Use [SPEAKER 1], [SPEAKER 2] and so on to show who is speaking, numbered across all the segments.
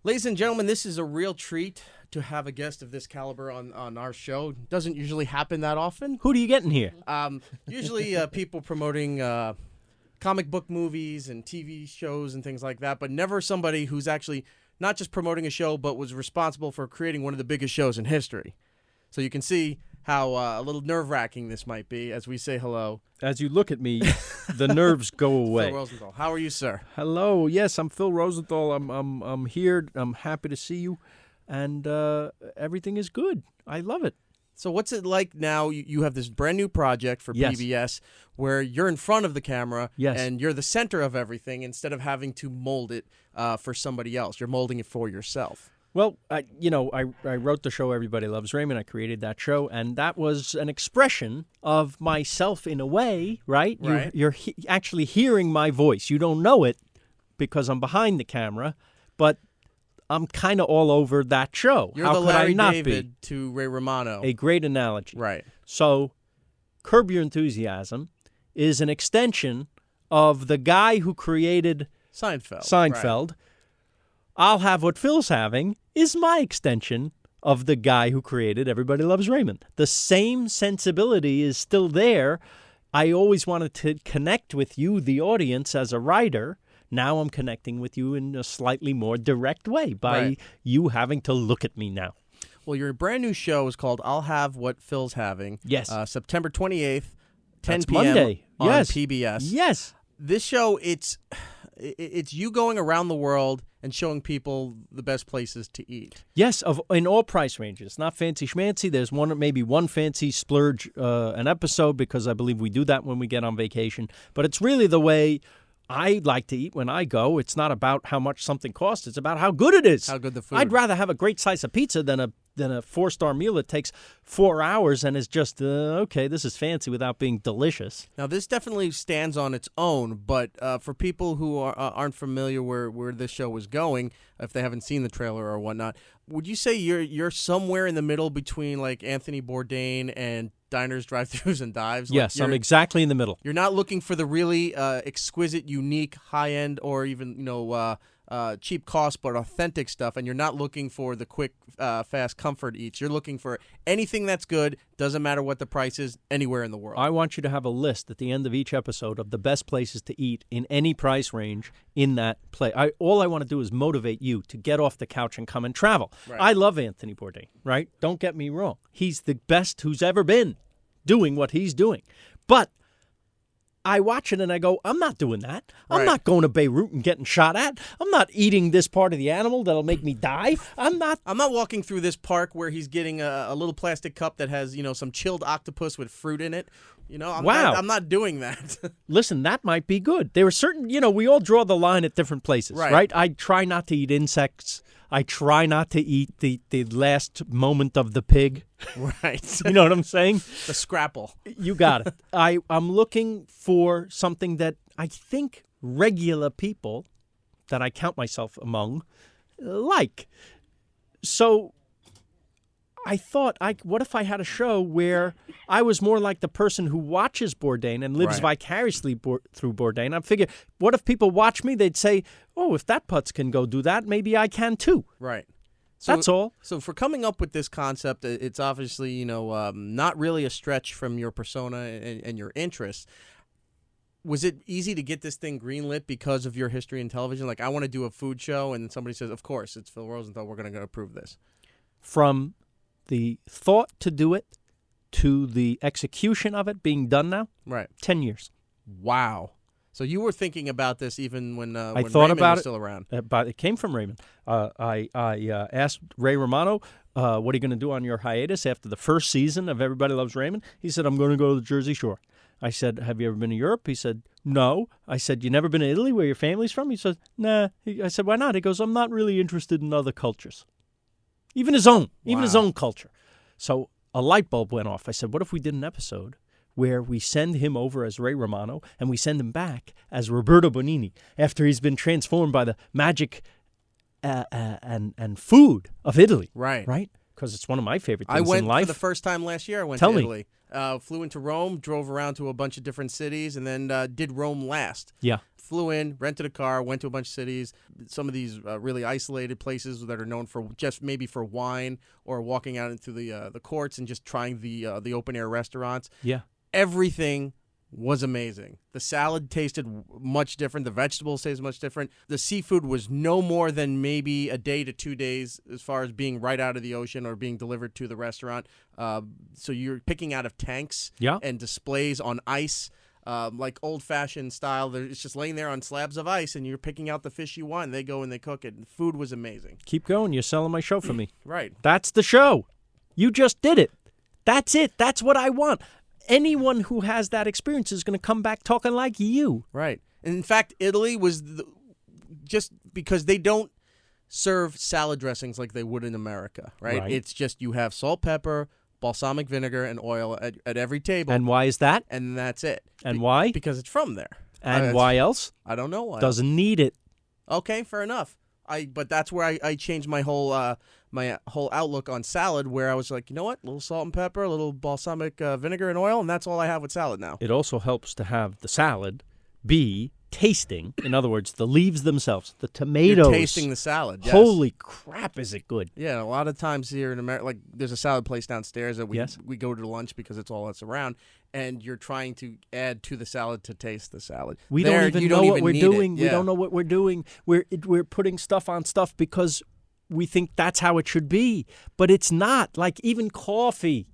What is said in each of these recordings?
[SPEAKER 1] Ladies and gentlemen, this is a real treat to have a guest of this caliber on our show. Doesn't usually happen that often.
[SPEAKER 2] Who do you get in here?
[SPEAKER 1] Usually people promoting comic book movies and TV shows and things like that, but never somebody who's actually not just promoting a show, but was responsible for creating one of the biggest shows in history. So you can see how a little nerve-wracking this might be as we say hello.
[SPEAKER 2] As you look at me, the nerves go away.
[SPEAKER 1] Phil Rosenthal, how are you, sir?
[SPEAKER 2] Hello. Yes, I'm Phil Rosenthal. I'm here. I'm happy to see you, and everything is good. I love it.
[SPEAKER 1] So what's it like now? You have this brand new project for
[SPEAKER 2] Yes.
[SPEAKER 1] PBS where you're in front of the camera
[SPEAKER 2] Yes.
[SPEAKER 1] and you're the center of everything instead of having to mold it for somebody else. You're molding it for yourself.
[SPEAKER 2] Well, I wrote the show Everybody Loves Raymod. I created that show, and that was an expression of myself in a way, right?
[SPEAKER 1] Right.
[SPEAKER 2] You're actually hearing my voice. You don't know it because I'm behind the camera, but I'm kind of all over that show.
[SPEAKER 1] You're
[SPEAKER 2] How
[SPEAKER 1] the
[SPEAKER 2] could
[SPEAKER 1] Larry
[SPEAKER 2] I not
[SPEAKER 1] David to Ray Romano.
[SPEAKER 2] be? A great analogy.
[SPEAKER 1] Right.
[SPEAKER 2] So, Curb Your Enthusiasm is an extension of the guy who created
[SPEAKER 1] Seinfeld.
[SPEAKER 2] Right. I'll Have What Phil's Having is my extension of the guy who created Everybody Loves Raymond. The same sensibility is still there. I always wanted to connect with you, the audience, as a writer. Now I'm connecting with you in a slightly more direct way by you having to look at me now.
[SPEAKER 1] Well, your brand new show is called I'll Have What Phil's Having.
[SPEAKER 2] Yes.
[SPEAKER 1] September 28th, 10
[SPEAKER 2] That's
[SPEAKER 1] p.m.
[SPEAKER 2] Monday.
[SPEAKER 1] on
[SPEAKER 2] Yes.
[SPEAKER 1] PBS.
[SPEAKER 2] Yes.
[SPEAKER 1] This show, it's you going around the world and showing people the best places to eat.
[SPEAKER 2] Yes, in all price ranges. Not fancy schmancy. There's maybe one fancy splurge an episode because I believe we do that when we get on vacation. But it's really the way I like to eat when I go. It's not about how much something costs. It's about how good it is.
[SPEAKER 1] How good the food.
[SPEAKER 2] I'd rather have a great slice of pizza than a 4-star meal that takes 4 hours and is just, okay, this is fancy without being delicious.
[SPEAKER 1] Now, this definitely stands on its own, but for people who aren't familiar where this show is going, if they haven't seen the trailer or whatnot, would you say you're somewhere in the middle between like Anthony Bourdain and diners, drive-thrus, and dives?
[SPEAKER 2] Yes, I'm exactly in the middle.
[SPEAKER 1] You're not looking for the really exquisite, unique, high-end, or even cheap cost but authentic stuff, and you're not looking for the quick, fast comfort eats. You're looking for anything that's good, doesn't matter what the price is, anywhere in the world.
[SPEAKER 2] I want you to have a list at the end of each episode of the best places to eat in any price range in that place. All I want to do is motivate you to get off the couch and come and travel.
[SPEAKER 1] Right.
[SPEAKER 2] I love Anthony Bourdain, right? Don't get me wrong. He's the best who's ever been doing what he's doing. But I watch it and I go, I'm not doing that. I'm
[SPEAKER 1] Right.
[SPEAKER 2] not going to Beirut and getting shot at. I'm not eating this part of the animal that'll make me die. I'm not.
[SPEAKER 1] I'm not walking through this park where he's getting a little plastic cup that has, some chilled octopus with fruit in it.
[SPEAKER 2] Wow.
[SPEAKER 1] I'm not doing that.
[SPEAKER 2] Listen, that might be good. There are certain, we all draw the line at different places, right? I try not to eat insects. I try not to eat the last moment of the pig.
[SPEAKER 1] Right.
[SPEAKER 2] You know what I'm saying?
[SPEAKER 1] The scrapple.
[SPEAKER 2] You got it. I'm looking for something that I think regular people that I count myself among like. So I thought, what if I had a show where I was more like the person who watches Bourdain and lives
[SPEAKER 1] Right.
[SPEAKER 2] vicariously through Bourdain? I figure, what if people watch me? They'd say, oh, if that putz can go do that, maybe I can too.
[SPEAKER 1] Right.
[SPEAKER 2] That's all.
[SPEAKER 1] So for coming up with this concept, it's obviously, not really a stretch from your persona and your interests. Was it easy to get this thing greenlit because of your history in television? Like, I want to do a food show, and somebody says, of course, it's Phil Rosenthal. We're going to approve this.
[SPEAKER 2] From the thought to do it to the execution of it being done now,
[SPEAKER 1] Right.
[SPEAKER 2] 10 years.
[SPEAKER 1] Wow. So you were thinking about this even when
[SPEAKER 2] thought
[SPEAKER 1] Raymond
[SPEAKER 2] about
[SPEAKER 1] was
[SPEAKER 2] it.
[SPEAKER 1] still around.
[SPEAKER 2] But it came from Raymond. I asked Ray Romano, what are you going to do on your hiatus after the first season of Everybody Loves Raymond? He said, I'm going to go to the Jersey Shore. I said, have you ever been to Europe? He said, no. I said, you never been to Italy where your family's from? He said, nah. I said, why not? He goes, I'm not really interested in other cultures. Even his own culture. So a light bulb went off. I said, what if we did an episode where we send him over as Ray Romano and we send him back as Roberto Bonini after he's been transformed by the magic and food of Italy.
[SPEAKER 1] Right.
[SPEAKER 2] Right? Because it's one of my favorite things
[SPEAKER 1] I went
[SPEAKER 2] in life.
[SPEAKER 1] for the first time last year. I went
[SPEAKER 2] Tell
[SPEAKER 1] to
[SPEAKER 2] me.
[SPEAKER 1] Italy. Flew into Rome, drove around to a bunch of different cities, and then did Rome last.
[SPEAKER 2] Yeah.
[SPEAKER 1] flew in, rented a car, went to a bunch of cities, some of these really isolated places that are known for just maybe for wine, or walking out into the courts and just trying the open air restaurants.
[SPEAKER 2] Yeah.
[SPEAKER 1] Everything was amazing. The salad tasted much different. The vegetables tasted much different. The seafood was no more than maybe a day to 2 days as far as being right out of the ocean or being delivered to the restaurant. So you're picking out of tanks and displays on ice, like old-fashioned style. It's just laying there on slabs of ice, and you're picking out the fish you want, and they go and they cook it. The food was amazing.
[SPEAKER 2] Keep going. You're selling my show for me.
[SPEAKER 1] Right.
[SPEAKER 2] That's the show. You just did it. That's it. That's what I want. Anyone who has that experience is going to come back talking like you.
[SPEAKER 1] Right. And in fact, Italy was just because they don't serve salad dressings like they would in America, right? It's just you have salt, pepper, balsamic vinegar, and oil at every table.
[SPEAKER 2] And why is that?
[SPEAKER 1] And that's it.
[SPEAKER 2] And why?
[SPEAKER 1] Because it's from there.
[SPEAKER 2] And why else?
[SPEAKER 1] I don't know why.
[SPEAKER 2] Doesn't need it.
[SPEAKER 1] Okay, fair enough. But that's where I changed my whole outlook on salad, where I was like, you know what, a little salt and pepper, a little balsamic vinegar and oil, and that's all I have with salad now.
[SPEAKER 2] It also helps to have the salad be tasting. In other words, the leaves themselves, the tomatoes.
[SPEAKER 1] You're tasting the salad. Yes.
[SPEAKER 2] Holy crap, is it good?
[SPEAKER 1] Yeah, a lot of times here in America, like there's a salad place downstairs that we go to lunch because it's all that's around, and you're trying to add to the salad to taste the salad.
[SPEAKER 2] We don't even know what we're doing.
[SPEAKER 1] Yeah.
[SPEAKER 2] We don't know what we're doing. We're putting stuff on stuff because we think that's how it should be, but it's not. Like even coffee.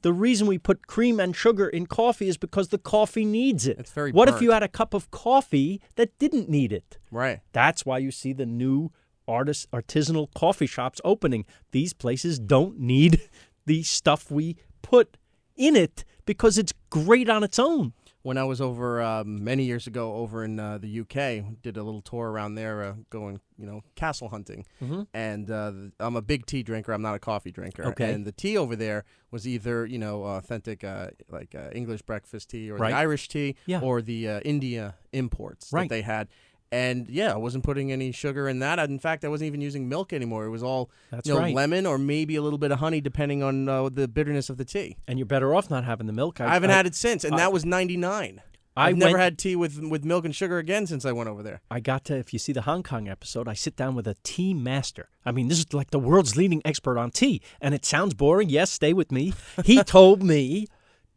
[SPEAKER 2] The reason we put cream and sugar in coffee is because the coffee needs it.
[SPEAKER 1] It's very
[SPEAKER 2] What
[SPEAKER 1] burnt.
[SPEAKER 2] if you had a cup of coffee that didn't need it?
[SPEAKER 1] Right.
[SPEAKER 2] That's why you see the new artisanal coffee shops opening. These places don't need the stuff we put in it because it's great on its own.
[SPEAKER 1] When I was over many years ago over in the UK, did a little tour around there, going castle hunting, and I'm a big tea drinker. I'm not a coffee drinker.
[SPEAKER 2] Okay.
[SPEAKER 1] And the tea over there was either authentic English breakfast tea, or the Irish tea, or the India imports that they had. And I wasn't putting any sugar in that. In fact, I wasn't even using milk anymore. It was all lemon or maybe a little bit of honey, depending on the bitterness of the tea.
[SPEAKER 2] And you're better off not having the milk.
[SPEAKER 1] I haven't had it since, and that was 99. I've never had tea with milk and sugar again since I went over there.
[SPEAKER 2] I got to, if you see the Hong Kong episode, I sit down with a tea master. I mean, this is like the world's leading expert on tea. And it sounds boring. Yes, stay with me. He told me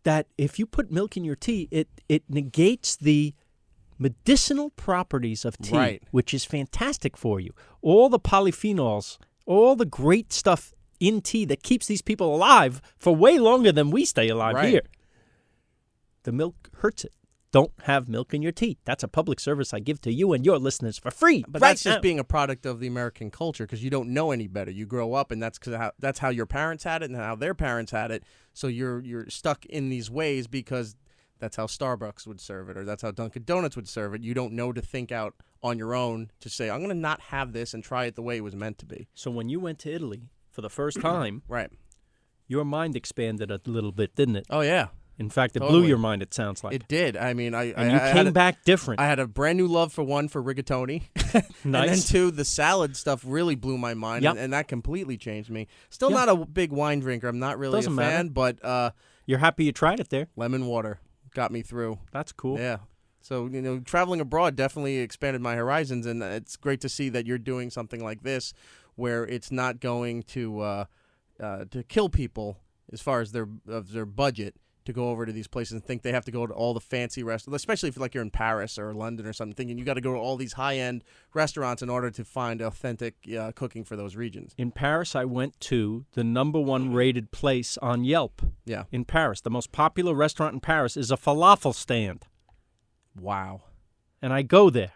[SPEAKER 2] that if you put milk in your tea, it negates the medicinal properties of tea, which is fantastic for you. All the polyphenols, all the great stuff in tea that keeps these people alive for way longer than we stay alive here. The milk hurts it. Don't have milk in your tea. That's a public service I give to you and your listeners for free.
[SPEAKER 1] But that's just being a product of the American culture, because you don't know any better. You grow up, and that's how your parents had it and how their parents had it. So you're stuck in these ways because that's how Starbucks would serve it, or that's how Dunkin' Donuts would serve it. You don't know to think out on your own to say, I'm going to not have this and try it the way it was meant to be.
[SPEAKER 2] So when you went to Italy for the first time,
[SPEAKER 1] right,
[SPEAKER 2] your mind expanded a little bit, didn't it?
[SPEAKER 1] Oh, yeah.
[SPEAKER 2] In fact, it blew your mind, it sounds like.
[SPEAKER 1] It did. I mean,
[SPEAKER 2] you came back different.
[SPEAKER 1] I had a brand new love for rigatoni.
[SPEAKER 2] Nice.
[SPEAKER 1] And then two, the salad stuff really blew my mind, and that completely changed me. Still not a big wine drinker. I'm not really
[SPEAKER 2] Doesn't
[SPEAKER 1] a fan,
[SPEAKER 2] matter.
[SPEAKER 1] but
[SPEAKER 2] you're happy you tried it there.
[SPEAKER 1] Lemon water got me through.
[SPEAKER 2] That's cool.
[SPEAKER 1] Yeah. So, traveling abroad definitely expanded my horizons, and it's great to see that you're doing something like this where it's not going to kill people as far as their budget to go over to these places and think they have to go to all the fancy restaurants, especially if you're in Paris or London or something, thinking you got to go to all these high-end restaurants in order to find authentic cooking for those regions.
[SPEAKER 2] In Paris, I went to the #1 rated place on Yelp.
[SPEAKER 1] Yeah.
[SPEAKER 2] In Paris. The most popular restaurant in Paris is a falafel stand.
[SPEAKER 1] Wow.
[SPEAKER 2] And I go there,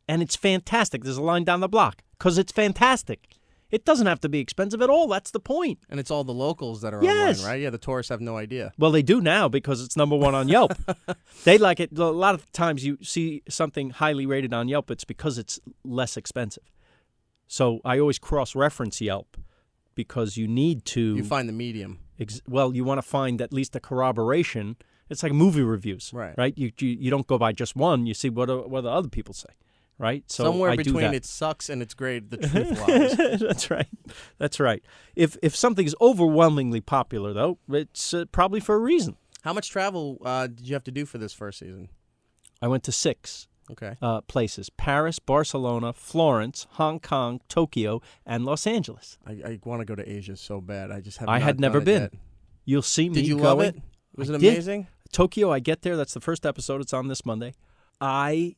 [SPEAKER 2] and it's fantastic. There's a line down the block because it's fantastic. It doesn't have to be expensive at all. That's the point.
[SPEAKER 1] And it's all the locals that are online, right? Yeah, the tourists have no idea.
[SPEAKER 2] Well, they do now because it's #1 on Yelp. They like it. A lot of times you see something highly rated on Yelp, it's because it's less expensive. So I always cross-reference Yelp because you need to...
[SPEAKER 1] You find the medium.
[SPEAKER 2] You want to find at least a corroboration. It's like movie reviews, right? You don't go by just one. You see what the other people say. Right, so
[SPEAKER 1] somewhere between it sucks and it's great, the truth lies.
[SPEAKER 2] That's right. If something is overwhelmingly popular, though, it's probably for a reason.
[SPEAKER 1] How much travel did you have to do for this first season?
[SPEAKER 2] I went to 6.
[SPEAKER 1] Okay.
[SPEAKER 2] places: Paris, Barcelona, Florence, Hong Kong, Tokyo, and Los Angeles.
[SPEAKER 1] I want to go to Asia so bad. I just have.
[SPEAKER 2] I
[SPEAKER 1] not
[SPEAKER 2] had never
[SPEAKER 1] done it
[SPEAKER 2] been.
[SPEAKER 1] yet.
[SPEAKER 2] You'll see me
[SPEAKER 1] Did you
[SPEAKER 2] going.
[SPEAKER 1] love it? Was
[SPEAKER 2] I
[SPEAKER 1] it
[SPEAKER 2] did.
[SPEAKER 1] amazing?
[SPEAKER 2] Tokyo, I get there. That's the first episode. It's on this Monday. I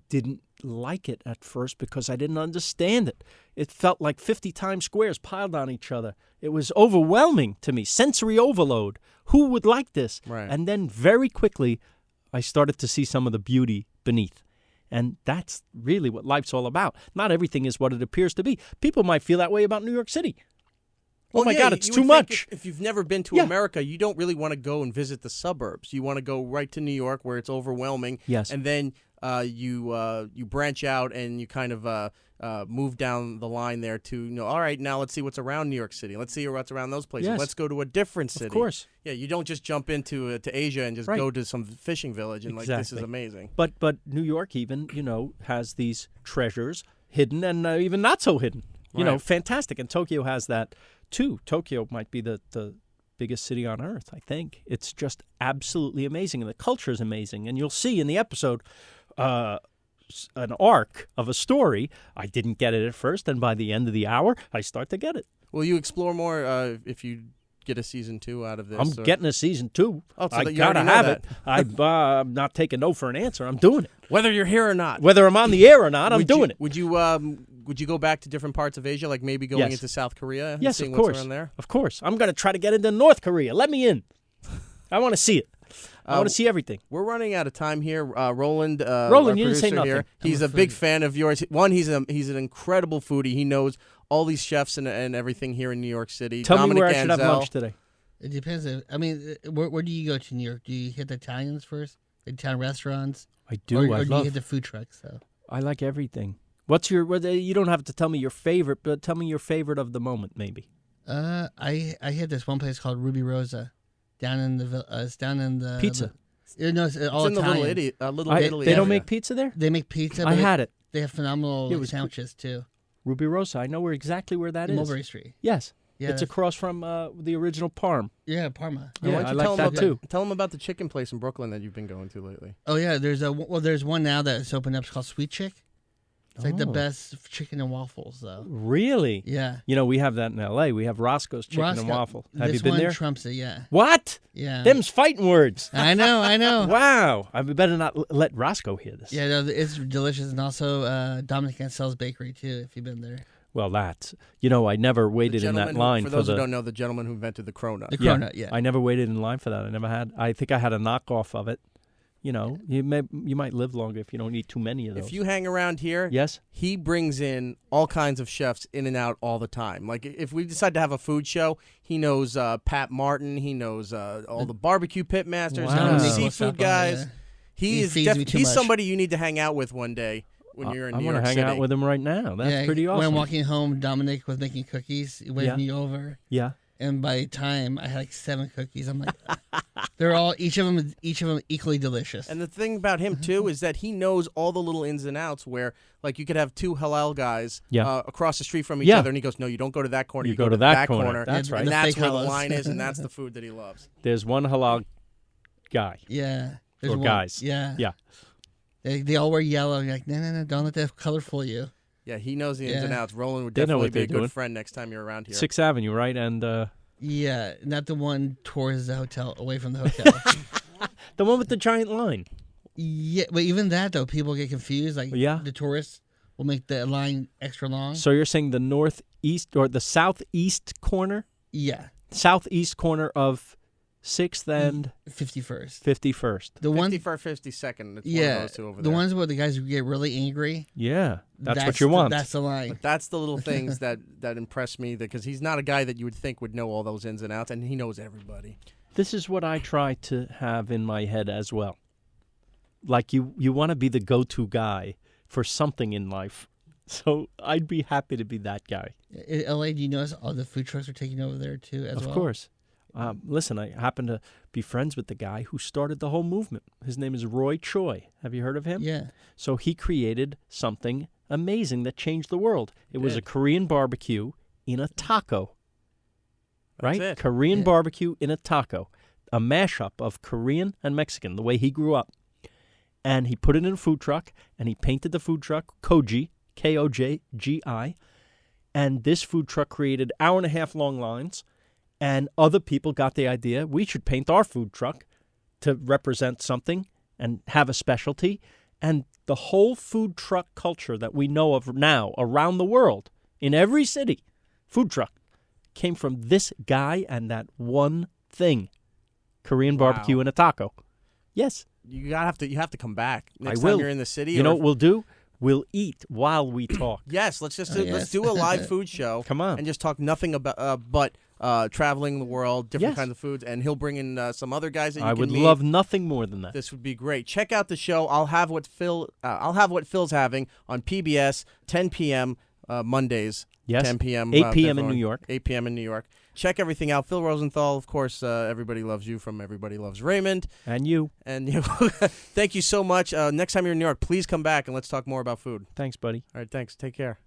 [SPEAKER 2] didn't like it at first because I didn't understand it. It felt like 50 Times Squares piled on each other. It was overwhelming to me. Sensory overload. Who would like this?
[SPEAKER 1] Right.
[SPEAKER 2] And then very quickly, I started to see some of the beauty beneath. And that's really what life's all about. Not everything is what it appears to be. People might feel that way about New York City. Oh, my God, it's
[SPEAKER 1] you
[SPEAKER 2] too
[SPEAKER 1] would think
[SPEAKER 2] much.
[SPEAKER 1] If you've never been to
[SPEAKER 2] Yeah.
[SPEAKER 1] America, you don't really want to go and visit the suburbs. You want to go right to New York where it's overwhelming.
[SPEAKER 2] Yes.
[SPEAKER 1] And then you branch out and you kind of move down the line there to, all right, now let's see what's around New York City. Let's see what's around those places.
[SPEAKER 2] Yes.
[SPEAKER 1] Let's go to a different city.
[SPEAKER 2] Of course.
[SPEAKER 1] Yeah, you don't just jump into to Asia and just
[SPEAKER 2] Right.
[SPEAKER 1] go to some fishing village and like, this is
[SPEAKER 2] Exactly.
[SPEAKER 1] amazing.
[SPEAKER 2] But New York even, has these treasures hidden and even not so hidden.
[SPEAKER 1] Right.
[SPEAKER 2] Fantastic. And Tokyo has that too. Tokyo might be the biggest city on earth, I think. It's just absolutely amazing. And the culture is amazing. And you'll see in the episode an arc of a story. I didn't get it at first. And by the end of the hour, I start to get it.
[SPEAKER 1] Will you explore more if you get a season 2 out of this?
[SPEAKER 2] I'm getting a season 2.
[SPEAKER 1] Oh, so
[SPEAKER 2] I
[SPEAKER 1] that you
[SPEAKER 2] gotta
[SPEAKER 1] already know
[SPEAKER 2] have
[SPEAKER 1] that.
[SPEAKER 2] it. I'm not taking no for an answer. I'm doing it.
[SPEAKER 1] Whether you're here or not.
[SPEAKER 2] Whether I'm on the air or not, I'm doing it.
[SPEAKER 1] Would you go back to different parts of Asia, like maybe going
[SPEAKER 2] Yes.
[SPEAKER 1] into South Korea and
[SPEAKER 2] Yes,
[SPEAKER 1] seeing
[SPEAKER 2] of
[SPEAKER 1] what's
[SPEAKER 2] course.
[SPEAKER 1] around there?
[SPEAKER 2] Of course. I'm going to try to get into North Korea. Let me in. I want to see it. I want to see everything.
[SPEAKER 1] We're running out of time here. Roland,
[SPEAKER 2] Roland,
[SPEAKER 1] our
[SPEAKER 2] you didn't say
[SPEAKER 1] producer
[SPEAKER 2] nothing.
[SPEAKER 1] here, he's a big fan of yours. One, he's an incredible foodie. He knows all these chefs and everything here in New York City.
[SPEAKER 2] Tell
[SPEAKER 1] Dominic
[SPEAKER 2] me where I should have
[SPEAKER 1] Ansel.
[SPEAKER 2] lunch today.
[SPEAKER 3] It depends. Where do you go to New York? Do you hit the Italians first? The Italian restaurants?
[SPEAKER 2] I do.
[SPEAKER 3] Or do you hit the food trucks? So
[SPEAKER 2] I like everything. What's you don't have to tell me your favorite, but tell me your favorite of the moment, maybe.
[SPEAKER 3] I hit this one place called Ruby Rosa, down in the it's down in the
[SPEAKER 2] Pizza.
[SPEAKER 3] No, it's all
[SPEAKER 1] It's in the
[SPEAKER 3] Italian.
[SPEAKER 1] Little Italy.
[SPEAKER 2] They don't
[SPEAKER 1] area.
[SPEAKER 2] make pizza there?
[SPEAKER 3] They make pizza.
[SPEAKER 2] I
[SPEAKER 3] but
[SPEAKER 2] had it.
[SPEAKER 3] They have phenomenal
[SPEAKER 2] It was
[SPEAKER 3] sandwiches too.
[SPEAKER 2] Ruby Rosa. I know exactly where that is.
[SPEAKER 3] Mulberry Street.
[SPEAKER 2] Yes.
[SPEAKER 3] Yeah,
[SPEAKER 2] It's across from the original Parm.
[SPEAKER 3] yeah, Parma.
[SPEAKER 2] Yeah,
[SPEAKER 1] Why don't
[SPEAKER 2] I
[SPEAKER 1] you
[SPEAKER 2] like
[SPEAKER 1] tell
[SPEAKER 2] that
[SPEAKER 1] him
[SPEAKER 2] too.
[SPEAKER 1] Tell them about the chicken place in Brooklyn that you've been going to lately.
[SPEAKER 3] Oh yeah, there's one now that's opened up. It's called Sweet Chick. It's like the
[SPEAKER 2] Oh.
[SPEAKER 3] best chicken and waffles though.
[SPEAKER 2] Really?
[SPEAKER 3] Yeah.
[SPEAKER 2] We have that in L.A. We have Roscoe's Chicken and
[SPEAKER 3] Roscoe.
[SPEAKER 2] Waffle. Have
[SPEAKER 3] This
[SPEAKER 2] you been
[SPEAKER 3] one
[SPEAKER 2] there?
[SPEAKER 3] trumps it. Yeah.
[SPEAKER 2] What?
[SPEAKER 3] Yeah.
[SPEAKER 2] Them's fighting words.
[SPEAKER 3] I know.
[SPEAKER 2] Wow. I better not let Roscoe hear this.
[SPEAKER 3] Yeah, no, it's delicious, and also Dominic Ansel's Bakery too. If you've been there,
[SPEAKER 2] Well, that's, I never waited in that line
[SPEAKER 1] for those
[SPEAKER 2] the.
[SPEAKER 1] who don't know, the gentleman who invented the cronut.
[SPEAKER 3] the Cronut. Yeah,
[SPEAKER 2] I never waited in line for that. I think I had a knockoff of it. You might live longer if you don't eat too many of those.
[SPEAKER 1] If you hang around here,
[SPEAKER 2] Yes?
[SPEAKER 1] he brings in all kinds of chefs in and out all the time. Like if we decide to have a food show, he knows Pat Martin. He knows all the barbecue pit masters.
[SPEAKER 2] Wow.
[SPEAKER 1] He knows
[SPEAKER 2] Nico
[SPEAKER 1] seafood guys.
[SPEAKER 3] He feeds me too
[SPEAKER 1] He's
[SPEAKER 3] much.
[SPEAKER 1] somebody you need to hang out with one day when you're in
[SPEAKER 2] I
[SPEAKER 1] New
[SPEAKER 2] want
[SPEAKER 1] York
[SPEAKER 2] to hang
[SPEAKER 1] City.
[SPEAKER 2] out with him right now. That's
[SPEAKER 3] yeah,
[SPEAKER 2] pretty awesome.
[SPEAKER 3] When I'm walking home, Dominic was making cookies. He waved
[SPEAKER 2] Yeah.
[SPEAKER 3] me over,
[SPEAKER 2] Yeah.
[SPEAKER 3] and by the time I had like 7 cookies, I'm like, they're all each of them equally delicious.
[SPEAKER 1] And the thing about him too is that he knows all the little ins and outs. Where like you could have 2 halal guys
[SPEAKER 2] Yeah.
[SPEAKER 1] across the street from each
[SPEAKER 2] Yeah.
[SPEAKER 1] other, and he goes, "No, you don't go to that corner.
[SPEAKER 2] You
[SPEAKER 1] You
[SPEAKER 2] go to that corner. That's
[SPEAKER 3] Yeah,
[SPEAKER 2] right.
[SPEAKER 1] And
[SPEAKER 3] the
[SPEAKER 1] that's
[SPEAKER 3] fake
[SPEAKER 1] where the
[SPEAKER 3] halals.
[SPEAKER 1] line is, and that's the food that he loves."
[SPEAKER 2] There's one halal guy.
[SPEAKER 3] yeah, there's
[SPEAKER 2] Or
[SPEAKER 3] one-
[SPEAKER 2] guys.
[SPEAKER 3] Yeah,
[SPEAKER 2] Yeah.
[SPEAKER 3] They all wear yellow. You're like, no, don't let that color fool you.
[SPEAKER 1] Yeah, he knows the ins and
[SPEAKER 3] Yeah.
[SPEAKER 1] outs. Roland would
[SPEAKER 2] They know
[SPEAKER 1] definitely
[SPEAKER 2] what
[SPEAKER 1] be a
[SPEAKER 2] they're
[SPEAKER 1] good
[SPEAKER 2] doing.
[SPEAKER 1] friend next time you're around here.
[SPEAKER 2] 6th Avenue, right? And
[SPEAKER 3] Yeah, not the one towards the hotel, away from the hotel.
[SPEAKER 2] the one with the giant line.
[SPEAKER 3] Yeah, but even that though, people get confused. Like,
[SPEAKER 2] Yeah.
[SPEAKER 3] the tourists will make the line extra long.
[SPEAKER 2] So you're saying the northeast or the southeast corner?
[SPEAKER 3] Yeah,
[SPEAKER 2] Southeast corner of 6th and
[SPEAKER 3] 51st.
[SPEAKER 2] 51st.
[SPEAKER 3] The one,
[SPEAKER 1] 51st, 52nd. It's one of
[SPEAKER 3] yeah,
[SPEAKER 1] those two over
[SPEAKER 3] the
[SPEAKER 1] there.
[SPEAKER 3] ones where the guys get really angry.
[SPEAKER 2] Yeah. That's what you want.
[SPEAKER 3] That's the line.
[SPEAKER 1] But that's the little things that impress me because he's not a guy that you would think would know all those ins and outs, and he knows everybody.
[SPEAKER 2] This is what I try to have in my head as well. Like you want to be the go-to guy for something in life. So I'd be happy to be that guy.
[SPEAKER 3] In LA, do you notice all the food trucks are taking over there too as well?
[SPEAKER 2] Of course. Listen, I happen to be friends with the guy who started the whole movement. His name is Roy Choi. Have you heard of him?
[SPEAKER 3] Yeah.
[SPEAKER 2] So he created something amazing that changed the world. It was a
[SPEAKER 1] Did.
[SPEAKER 2] Korean barbecue in a taco.
[SPEAKER 1] That's
[SPEAKER 2] Right?
[SPEAKER 1] it.
[SPEAKER 2] Korean
[SPEAKER 3] Yeah.
[SPEAKER 2] barbecue in a taco. A mashup of Korean and Mexican, the way he grew up. and he put it in a food truck, and he painted the food truck Koji, Kojgi, and this food truck created hour-and-a-half long lines, and other people got the idea, we should paint our food truck to represent something and have a specialty, and the whole food truck culture that we know of now around the world, in every city, food truck, came from this guy and that one thing, Korean barbecue and a taco. Yes.
[SPEAKER 1] You have to come back next
[SPEAKER 2] will.
[SPEAKER 1] time you're in the city.
[SPEAKER 2] You know what we'll do? We'll eat while we talk.
[SPEAKER 1] Yes, let's do a live food show.
[SPEAKER 2] Come on.
[SPEAKER 1] And just talk nothing about but traveling the world, different
[SPEAKER 2] Yes.
[SPEAKER 1] kinds of foods, and he'll bring in some other guys that you
[SPEAKER 2] I
[SPEAKER 1] can
[SPEAKER 2] would
[SPEAKER 1] meet.
[SPEAKER 2] love nothing more than that.
[SPEAKER 1] This would be great. Check out the show. I'll have what Phil's having on PBS 10 p.m. Mondays.
[SPEAKER 2] Yes.
[SPEAKER 1] 10 p.m.
[SPEAKER 2] 8 p.m. in
[SPEAKER 1] Definitely.
[SPEAKER 2] New York.
[SPEAKER 1] 8 p.m. in New York. Check everything out. Phil Rosenthal, of course, Everybody Loves You from Everybody Loves Raymond.
[SPEAKER 2] And you.
[SPEAKER 1] And you, thank you so much. Next time you're in New York, please come back and let's talk more about food.
[SPEAKER 2] Thanks, buddy.
[SPEAKER 1] All right, thanks. Take care.